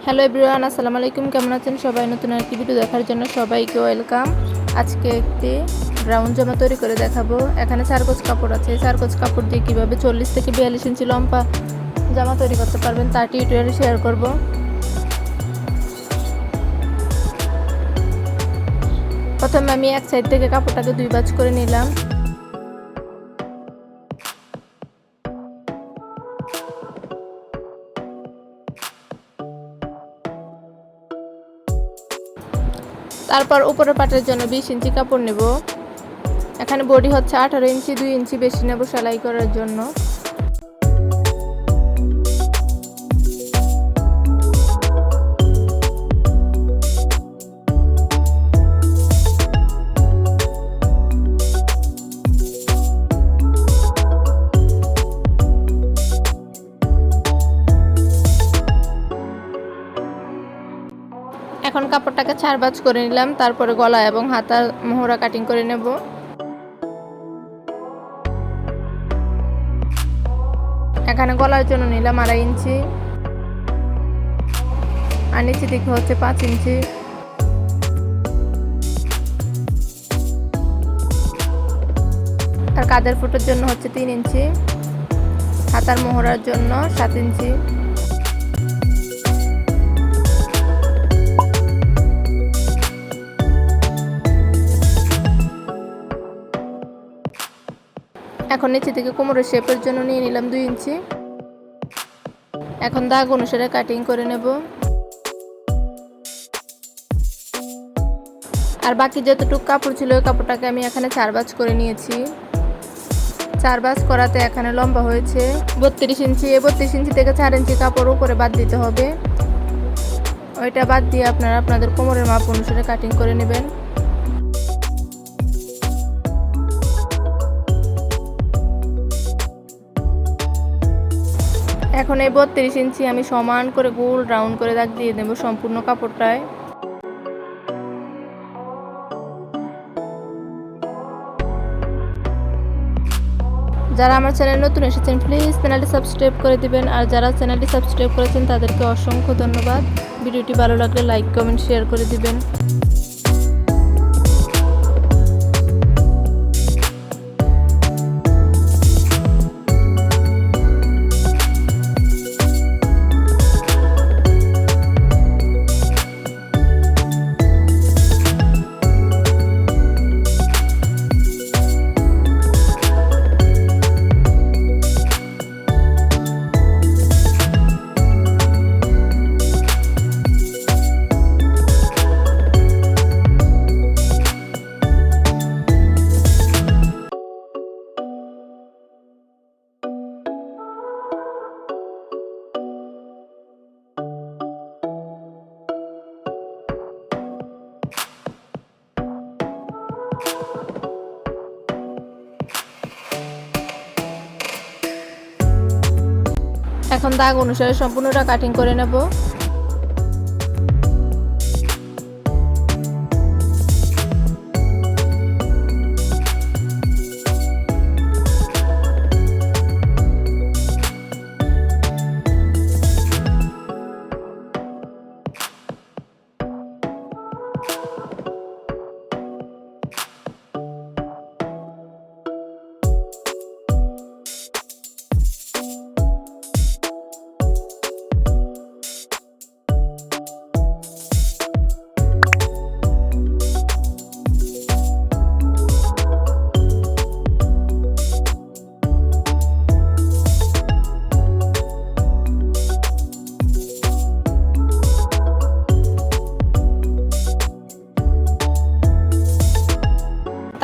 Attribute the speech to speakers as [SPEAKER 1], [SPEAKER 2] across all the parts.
[SPEAKER 1] Hello everyone, আসসালামু আলাইকুম। কেমন আছেন সবাই? নতুন একটি ভিডিও দেখার জন্য সবাইকে ওয়েলকাম। আজকে একটি গ্রাউন্ড জামা তৈরি করে দেখাবো। এখানে 4 গজ কাপড় আছে। 4 গজ কাপড় দিয়ে কীভাবে 40 থেকে 42 ইঞ্চি লম্বা জামা তৈরি করতে পারবেন তার টিউটোরিয়াল শেয়ার করব। প্রথমে আমি এক সাইড থেকে কাপড়টাকে 2 ভাঁজ করে নিলাম। তারপর উপরের পাটের জন্য 20 ইঞ্চি কাপড় নেব। এখানে বডি হচ্ছে 18 ইঞ্চি, 2 ইঞ্চি বেশি নেব সেলাই করার জন্য। এখন কাপড়টাকে 4 ভাঁজ করে নিলাম। তারপরে গলা এবং হাতার মোহরা কাটিং করে নেব। এখানে গলার জন্য নিলাম 2.5 ইঞ্চি আর নিচে দিকে হচ্ছে 5 ইঞ্চি। আর কাঁধের ফুটোর জন্য হচ্ছে 3 ইঞ্চি, হাতার মোহরার জন্য 7 ইঞ্চি। এখন নিচে থেকে কোমরের শেপের জন্য নিয়ে নিলাম 2 ইঞ্চি। এখন দাগ অনুসারে কাটিং করে নেব। আর বাকি যতটুকু কাপড় ছিল ওই কাপড়টাকে আমি এখানে 4 ভাঁজ করে নিয়েছি। 4 ভাঁজ করাতে এখানে লম্বা হয়েছে 32 ইঞ্চি। 32 ইঞ্চি থেকে 4 ইঞ্চি কাপড় উপরে বাদ দিতে হবে। ওইটা বাদ দিয়ে আপনারা আপনাদের কোমরের মাপ অনুসারে কাটিং করে নেবেন। এখন এই 32 ইঞ্চি আমি সমান করে গোল রাউন্ড করে দাগ দিয়ে দেব সম্পূর্ণ কাপড়টায়। যারা আমার চ্যানেল নতুন এসেছেন প্লিজ চ্যানেলটি সাবস্ক্রাইব করে দিবেন। আর যারা চ্যানেলটি সাবস্ক্রাইব করেছেন তাদেরকে অসংখ্য ধন্যবাদ। ভিডিওটি ভালো লাগলে লাইক কমেন্ট শেয়ার করে দিবেন। এখন দাগ অনুসারে সম্পূর্ণটা কাটিং করে নেব।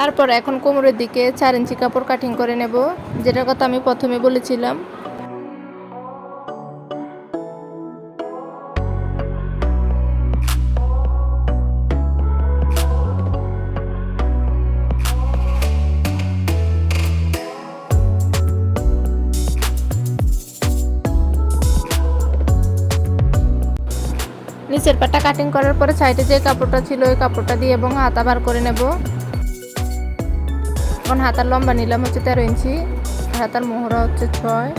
[SPEAKER 1] তারপর এখন কোমরের দিকে 4 ইঞ্চি কাপড় কাটিং করে নেব, যেটার কথা আমি প্রথমে বলেছিলাম। নিচের পাটটা কাটিং করার পরে সাইডে যে কাপড়টা ছিল ওই কাপড়টা দিয়ে এবং হাতা বার করে নেব। এখন হাতার লম্বা নিলাম হচ্ছে 13 ইঞ্চি, হাতার মোহরা হচ্ছে 6।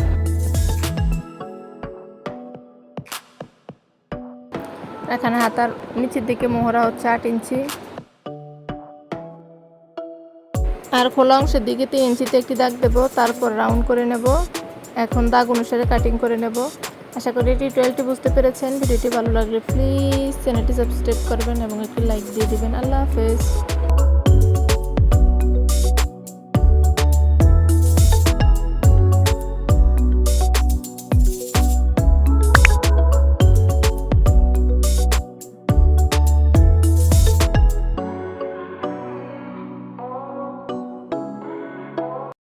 [SPEAKER 1] এখানে হাতার নিচের দিকে মোহরা হচ্ছে 8 ইঞ্চি, আর খোলা অংশের দিকে 3 ইঞ্চিতে একটি দাগ দেব, তারপর রাউন্ড করে নেব। এখন দাগ অনুসারে কাটিং করে নেব। আশা করি টিউটোরিয়ালটি বুঝতে পেরেছেন। ভিডিওটি ভালো লাগলে প্লিজ চ্যানেলটি সাবস্ক্রাইব করবেন এবং একটি লাইক দিয়ে দিবেন। আল্লাহ হাফেজ।